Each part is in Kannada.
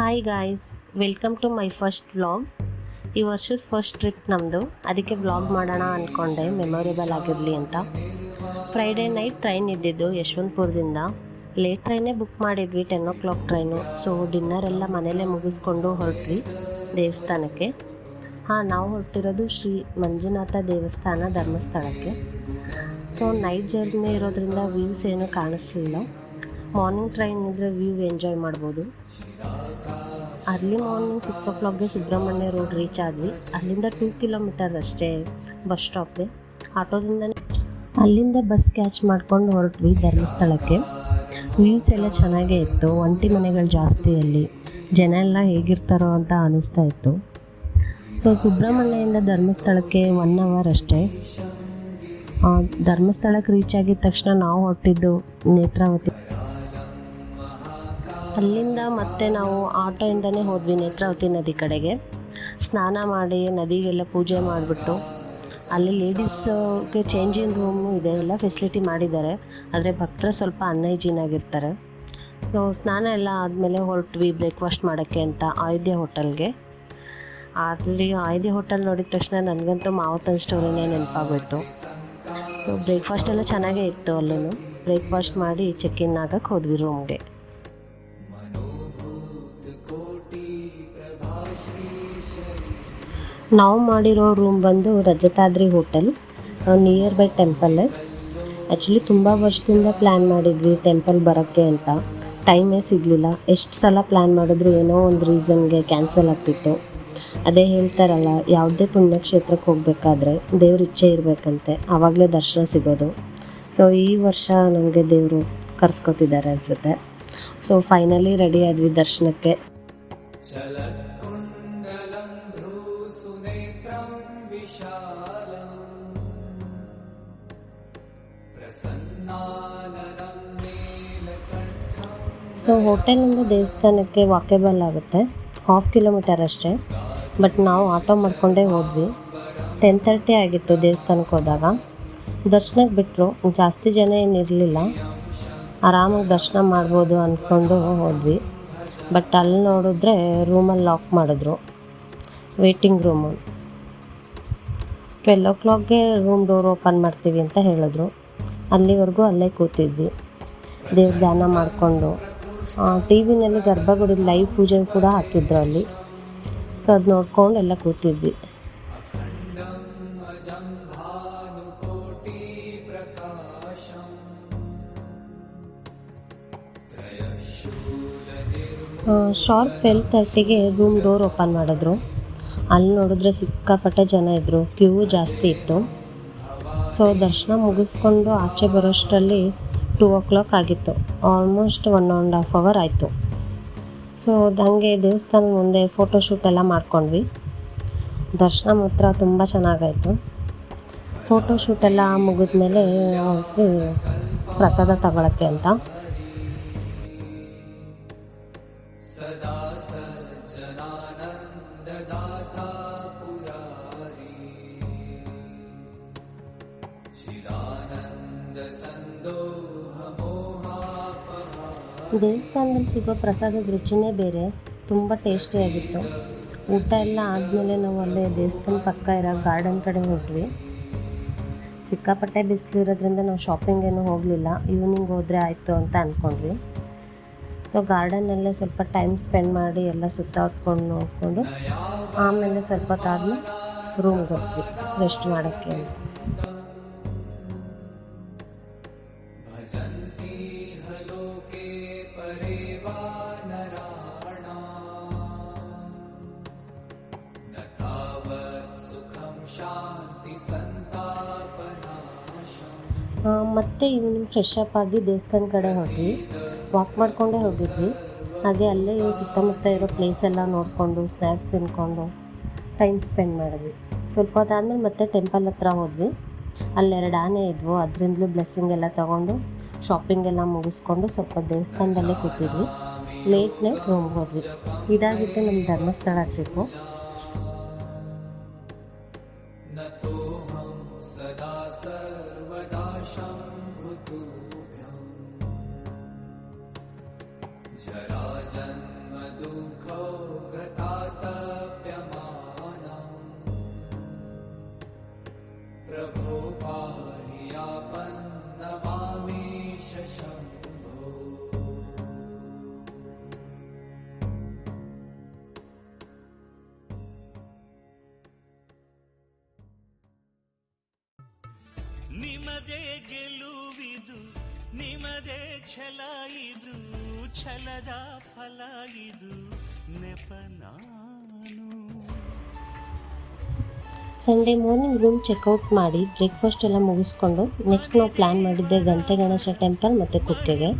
Hi guys, welcome to my first vlog. ಈ ವರ್ಷದ ಫಸ್ಟ್ ಟ್ರಿಪ್ ನಮ್ಮದು. ಅದಕ್ಕೆ ವ್ಲಾಗ್ ಮಾಡೋಣ ಅಂದ್ಕೊಂಡೆ, ಮೆಮೊರೇಬಲ್ ಆಗಿರಲಿ ಅಂತ. ಫ್ರೈಡೇ ನೈಟ್ ಟ್ರೈನ್ ಇದ್ದಿದ್ದು ಯಶವಂತಪುರದಿಂದ. ಲೇಟ್ ಟ್ರೈನೇ ಬುಕ್ ಮಾಡಿದ್ವಿ, 10 o'clock ಟ್ರೈನು. ಸೊ ಡಿನ್ನರೆಲ್ಲ ಮನೇಲೇ ಮುಗಿಸ್ಕೊಂಡು ಹೊರಟ್ವಿ ದೇವಸ್ಥಾನಕ್ಕೆ. ನಾವು ಹೊರಟಿರೋದು ಶ್ರೀ ಮಂಜುನಾಥ ದೇವಸ್ಥಾನ ಧರ್ಮಸ್ಥಳಕ್ಕೆ. ಸೊ ನೈಟ್ ಜರ್ನಿ ಇರೋದ್ರಿಂದ ವ್ಯೂಸ್ ಏನೂ ಕಾಣಿಸ್ಲಿಲ್ಲ. ಮಾರ್ನಿಂಗ್ ಟ್ರೈನ್ ಇದ್ದರೆ ವ್ಯೂ ಎಂಜಾಯ್ ಮಾಡ್ಬೋದು. ಅರ್ಲಿ ಮಾರ್ನಿಂಗ್ 6 o'clockಗೆ ಸುಬ್ರಹ್ಮಣ್ಯ ರೋಡ್ ರೀಚ್ ಆದ್ವಿ. ಅಲ್ಲಿಂದ 2 kilometers ಅಷ್ಟೇ ಬಸ್ ಸ್ಟಾಪ್ಗೆ. ಅಲ್ಲಿಂದ ಬಸ್ ಕ್ಯಾಚ್ ಮಾಡ್ಕೊಂಡು ಹೊರಟ್ವಿ ಧರ್ಮಸ್ಥಳಕ್ಕೆ. ವ್ಯೂಸ್ ಎಲ್ಲ ಚೆನ್ನಾಗೇ ಇತ್ತು. ಒಂಟಿ ಮನೆಗಳು ಜಾಸ್ತಿ ಅಲ್ಲಿ, ಜನ ಎಲ್ಲ ಹೇಗಿರ್ತಾರೋ ಅಂತ ಅನ್ನಿಸ್ತಾ ಇತ್ತು. ಸೊ ಸುಬ್ರಹ್ಮಣ್ಯದಿಂದ ಧರ್ಮಸ್ಥಳಕ್ಕೆ 1 hour ಅಷ್ಟೇ. ಧರ್ಮಸ್ಥಳಕ್ಕೆ ರೀಚ್ ಆಗಿದ ತಕ್ಷಣ ನಾವು ಹೊರಟಿದ್ದು ನೇತ್ರಾವತಿ. ಅಲ್ಲಿಂದ ಮತ್ತೆ ನಾವು ಆಟೋಯಿಂದನೇ ಹೋದ್ವಿ ನೇತ್ರಾವತಿ ನದಿ ಕಡೆಗೆ. ಸ್ನಾನ ಮಾಡಿ ನದಿಗೆಲ್ಲ ಪೂಜೆ ಮಾಡಿಬಿಟ್ಟು, ಅಲ್ಲಿ ಲೇಡೀಸ್ಗೆ ಚೇಂಜಿಂಗ್ ರೂಮು ಇದೆ, ಎಲ್ಲ ಫೆಸಿಲಿಟಿ ಮಾಡಿದ್ದಾರೆ. ಆದರೆ ಭಕ್ತರು ಸ್ವಲ್ಪ ಅನ್ಹೈಜೀನ್ ಆಗಿರ್ತಾರೆ. ಸೊ ಸ್ನಾನ ಎಲ್ಲ ಆದಮೇಲೆ ಹೊರಟ್ವಿ ಬ್ರೇಕ್ಫಾಸ್ಟ್ ಮಾಡೋಕ್ಕೆ ಅಂತ ಅಯೋಧ್ಯೆ ಹೋಟೆಲ್ಗೆ. ಅಲ್ಲಿ ಅಯೋಧ್ಯೆ ಹೋಟೆಲ್ ನೋಡಿದ ತಕ್ಷಣ ನನಗಂತೂ ಮಾವತನ ಸ್ಟೋರಿನೇ ನೆನಪಾಗೋಯ್ತು. ಸೊ ಬ್ರೇಕ್ಫಾಸ್ಟ್ ಎಲ್ಲ ಚೆನ್ನಾಗೇ ಇತ್ತು. ಅಲ್ಲೂ ಬ್ರೇಕ್ಫಾಸ್ಟ್ ಮಾಡಿ ಚೆಕ್-ಇನ್ ಆಗಕ್ಕೆ ಹೋದ್ವಿ ರೂಮ್ಗೆ. ನಾವು ಮಾಡಿರೋ ರೂಮ್ ಬಂದು Rajatadri hotel, near by temple. Actually ತುಂಬ ವರ್ಷದಿಂದ ಪ್ಲ್ಯಾನ್ ಮಾಡಿದ್ವಿ ಟೆಂಪಲ್ ಬರೋಕ್ಕೆ ಅಂತ. ಟೈಮೇ ಸಿಗಲಿಲ್ಲ. ಎಷ್ಟು ಸಲ ಪ್ಲ್ಯಾನ್ ಮಾಡಿದ್ರು ಏನೋ ಒಂದು ರೀಸನ್ಗೆ ಕ್ಯಾನ್ಸಲ್ ಆಗ್ತಿತ್ತು. ಅದೇ ಹೇಳ್ತಾರಲ್ಲ, ಯಾವುದೇ ಪುಣ್ಯಕ್ಷೇತ್ರಕ್ಕೆ ಹೋಗಬೇಕಾದ್ರೆ ದೇವ್ರ ಇಚ್ಛೆ ಇರಬೇಕಂತೆ, ಆವಾಗಲೇ ದರ್ಶನ ಸಿಗೋದು. ಸೊ ಈ ವರ್ಷ ನಮಗೆ ದೇವರು ಕರ್ಸ್ಕೊತಿದ್ದಾರೆ ಅನಿಸುತ್ತೆ. ಸೊ ಫೈನಲಿ ರೆಡಿ ಆದ್ವಿ ದರ್ಶನಕ್ಕೆ. ಸೊ ಹೋಟೆಲಿಂದ ದೇವಸ್ಥಾನಕ್ಕೆ ವಾಕೇಬಲ್ ಆಗುತ್ತೆ, 1/2 kilometer ಅಷ್ಟೇ. ಬಟ್ ನಾವು ಆಟೋ ಮಾಡ್ಕೊಂಡೇ ಹೋದ್ವಿ. 10:30 ಆಗಿತ್ತು ದೇವಸ್ಥಾನಕ್ಕೆ ಹೋದಾಗ. ದರ್ಶನಕ್ಕೆ ಬಿಟ್ಟರು, ಜಾಸ್ತಿ ಜನ ಏನಿರಲಿಲ್ಲ, ಆರಾಮಾಗಿ ದರ್ಶನ ಮಾಡ್ಬೋದು ಅಂದ್ಕೊಂಡು ಹೋದ್ವಿ. ಬಟ್ ಅಲ್ಲಿ ನೋಡಿದ್ರೆ ರೂಮಲ್ಲಿ ಲಾಕ್ ಮಾಡಿದ್ರು, ವೇಟಿಂಗ್ ರೂಮು. 12 o'clockಗೆ ರೂಮ್ ಡೋರ್ ಓಪನ್ ಮಾಡ್ತೀವಿ ಅಂತ ಹೇಳಿದ್ರು. ಅಲ್ಲಿವರೆಗೂ ಅಲ್ಲೇ ಕೂತಿದ್ವಿ ದೇವ್ರ ಧ್ಯಾನ ಮಾಡಿಕೊಂಡು. ಟಿ ವಿನಲ್ಲಿ ಗರ್ಭಗುಡಿ ಲೈವ್ ಪೂಜೆ ಕೂಡ ಹಾಕಿದ್ರು ಅಲ್ಲಿ. ಸೊ ಅದು ನೋಡ್ಕೊಂಡು ಎಲ್ಲ ಕೂತಿದ್ವಿ. ಶಾರ್ಪ್ 12:30ಗೆ ರೂಮ್ ಡೋರ್ ಓಪನ್ ಮಾಡಿದ್ರು. ಅಲ್ಲಿ ನೋಡಿದ್ರೆ ಸಿಕ್ಕಾಪಟ್ಟೆ ಜನ ಇದ್ದರು, ಕ್ಯೂ ಜಾಸ್ತಿ ಇತ್ತು. ಸೊ ದರ್ಶನ ಮುಗಿಸ್ಕೊಂಡು ಆಚೆ ಬರೋಷ್ಟರಲ್ಲಿ 2 o'clock ಆಗಿತ್ತು. ಆಲ್ಮೋಸ್ಟ್ 1.5 hour ಆಯಿತು. ಸೊ ಹಾಗೆ ದೇವಸ್ಥಾನದ ಮುಂದೆ ಫೋಟೋಶೂಟ್ ಎಲ್ಲ ಮಾಡ್ಕೊಂಡ್ವಿ. ದರ್ಶನ ಮಾತ್ರ ತುಂಬ ಚೆನ್ನಾಗಾಯಿತು. ಫೋಟೋಶೂಟ್ ಎಲ್ಲ ಮುಗಿದ್ಮೇಲೆ ಪ್ರಸಾದ ತಗೊಳಕ್ಕೆ ಅಂತ. ದೇವಸ್ಥಾನದಲ್ಲಿ ಸಿಗೋ ಪ್ರಸಾದದ ರುಚಿನೇ ಬೇರೆ, ತುಂಬ ಟೇಸ್ಟಿಯಾಗಿತ್ತು. ಊಟ ಎಲ್ಲ ಆದಮೇಲೆ ನಾವು ಅಲ್ಲೇ ದೇವಸ್ಥಾನ ಪಕ್ಕ ಇರೋ ಗಾರ್ಡನ್ ಕಡೆ ಹೊರಟ್ವಿ. ಸಿಕ್ಕಾಪಟ್ಟೆ ಬಿಸಿಲಿರೋದ್ರಿಂದ ನಾವು ಶಾಪಿಂಗ್ ಏನೂ ಹೋಗಲಿಲ್ಲ, ಈವ್ನಿಂಗ್ ಹೋದರೆ ಆಯಿತು ಅಂತ ಅಂದ್ಕೊಂಡ್ವಿ. ಸೊ ಗಾರ್ಡನ್ನಲ್ಲೇ ಸ್ವಲ್ಪ ಟೈಮ್ ಸ್ಪೆಂಡ್ ಮಾಡಿ ಎಲ್ಲ ಸುತ್ತಾಡ್ಕೊಂಡು ನೋಡಿಕೊಂಡು ಆಮೇಲೆ ಸ್ವಲ್ಪ ಹೊತ್ತಾದ್ಮೇಲೆ ರೂಮ್ಗೆ ಹೋದ್ವಿ ರೆಸ್ಟ್ ಮಾಡೋಕ್ಕೆ ಅಂತ. ಮತ್ತೆ ಈವ್ನಿಂಗ್ ಫ್ರೆಶ್ ಅಪ್ ಆಗಿ ದೇವಸ್ಥಾನ ಕಡೆ ಹೋದ್ವಿ. ವಾಕ್ ಮಾಡಿಕೊಂಡೇ ಹೋಗಿದ್ವಿ. ಹಾಗೆ ಅಲ್ಲೇ ಸುತ್ತಮುತ್ತ ಇರೋ ಪ್ಲೇಸ್ ಎಲ್ಲ ನೋಡಿಕೊಂಡು ಸ್ನ್ಯಾಕ್ಸ್ ತಿನ್ಕೊಂಡು ಟೈಮ್ ಸ್ಪೆಂಡ್ ಮಾಡಿದ್ವಿ. ಸ್ವಲ್ಪ ಹೊತ್ತಾದ್ಮೇಲೆ ಮತ್ತೆ ಟೆಂಪಲ್ ಹತ್ರ ಹೋದ್ವಿ. ಅಲ್ಲಿ 2 ಆನೆ ಇದ್ವು, ಅದರಿಂದಲೂ ಬ್ಲೆಸ್ಸಿಂಗ್ ಎಲ್ಲ ತೊಗೊಂಡು ಶಾಪಿಂಗ್ ಎಲ್ಲ ಮುಗಿಸ್ಕೊಂಡು ಸ್ವಲ್ಪ ದೇವಸ್ಥಾನದಲ್ಲೇ ಕೂತಿದ್ವಿ. ಲೇಟ್ ನೈಟ್ ರೂಮ್ಗೆ ಹೋದ್ವಿ. ಇದಾಗಿತ್ತು ನಮ್ಮ ಧರ್ಮಸ್ಥಳ ಟ್ರಿಪ್ಪು. दुःखो गतातप्यमानम् प्रभो पाहि आपन्नमामीश शम्भो। ನಿಮದೇ ಗೆಲುವಿದು ನಿಮದೇ ಛಲ ಇದು ಛಲದ ಫಲ ಇದು ನೆಪ ನಾನು. ಸಂಡೇ ಮಾರ್ನಿಂಗ್ ರೂಮ್ ಚೆಕ್ಔಟ್ ಮಾಡಿ ಬ್ರೇಕ್ಫಾಸ್ಟ್ ಎಲ್ಲ ಮುಗಿಸ್ಕೊಂಡು ನೆಕ್ಸ್ಟ್ ನಾವು ಪ್ಲ್ಯಾನ್ ಮಾಡಿದ್ದೆ ಗಂಟೆ ಗಣೇಶ ಟೆಂಪಲ್ ಮತ್ತು ಕುಕ್ಕೆಗೆ.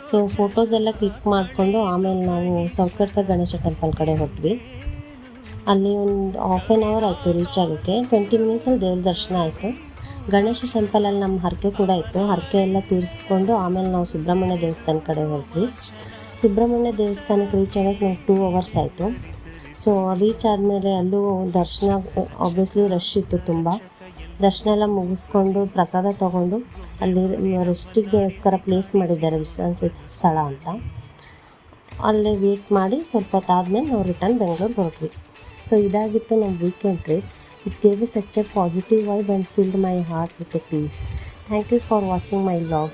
ಸೊ ಫೋಟೋಸ್ ಎಲ್ಲ ಕ್ಲಿಕ್ ಮಾಡಿಕೊಂಡು ಆಮೇಲೆ ನಾವು ಸೌಕರ್ಕ ಗಣೇಶ ಟೆಂಪಲ್ ಕಡೆ ಹೊರಟ್ವಿ. ಅಲ್ಲಿ ಒಂದು ಹಾಫ್ ಆನ್ ಅವರ್ ಆಯಿತು ರೀಚ್ ಆಗೋಕ್ಕೆ. 20 ಮಿನಿಟ್ಸಲ್ಲಿ ದೇವ್ರ ದರ್ಶನ ಆಯಿತು. ಗಣೇಶ ಟೆಂಪಲಲ್ಲಿ ನಮ್ಮ ಹರಕೆ ಕೂಡ ಇತ್ತು. ಹರಕೆ ಎಲ್ಲ ತೀರಿಸ್ಕೊಂಡು ಆಮೇಲೆ ನಾವು ಸುಬ್ರಹ್ಮಣ್ಯ ದೇವಸ್ಥಾನ ಕಡೆ ಹೊರಟ್ವಿ. ಸುಬ್ರಹ್ಮಣ್ಯ ದೇವಸ್ಥಾನಕ್ಕೆ ರೀಚ್ ಆಗೋಕ್ಕೆ ನಮ್ಗೆ 2 ಅವರ್ಸ್ ಆಯಿತು. ಸೊ ರೀಚ್ ಆದಮೇಲೆ ಅಲ್ಲೂ ದರ್ಶನ ಆಬ್ವಿಯಸ್ಲಿ ರಶ್ ಇತ್ತು ತುಂಬ. ದರ್ಶನ ಎಲ್ಲ ಮುಗಿಸ್ಕೊಂಡು ಪ್ರಸಾದ ತೊಗೊಂಡು ಅಲ್ಲಿ ರೆಸ್ಟಿಗೋಸ್ಕರ ಪ್ಲೇಸ್ ಮಾಡಿದ್ದಾರೆ ವಿಶ್ರಾಂತಿ ಸ್ಥಳ ಅಂತ, ಅಲ್ಲೇ ವೇಟ್ ಮಾಡಿ ಸ್ವಲ್ಪ ಹೊತ್ತಾದ್ಮೇಲೆ ನಾವು ರಿಟರ್ನ್ ಬೆಂಗಳೂರು ಹೊರಟ್ವಿ. ಸೊ ಇದಾಗಿತ್ತು ನಮ್ಮ weekend trip. It gave me such a positive vibe and filled my heart with a peace. Thank you for watching my vlog.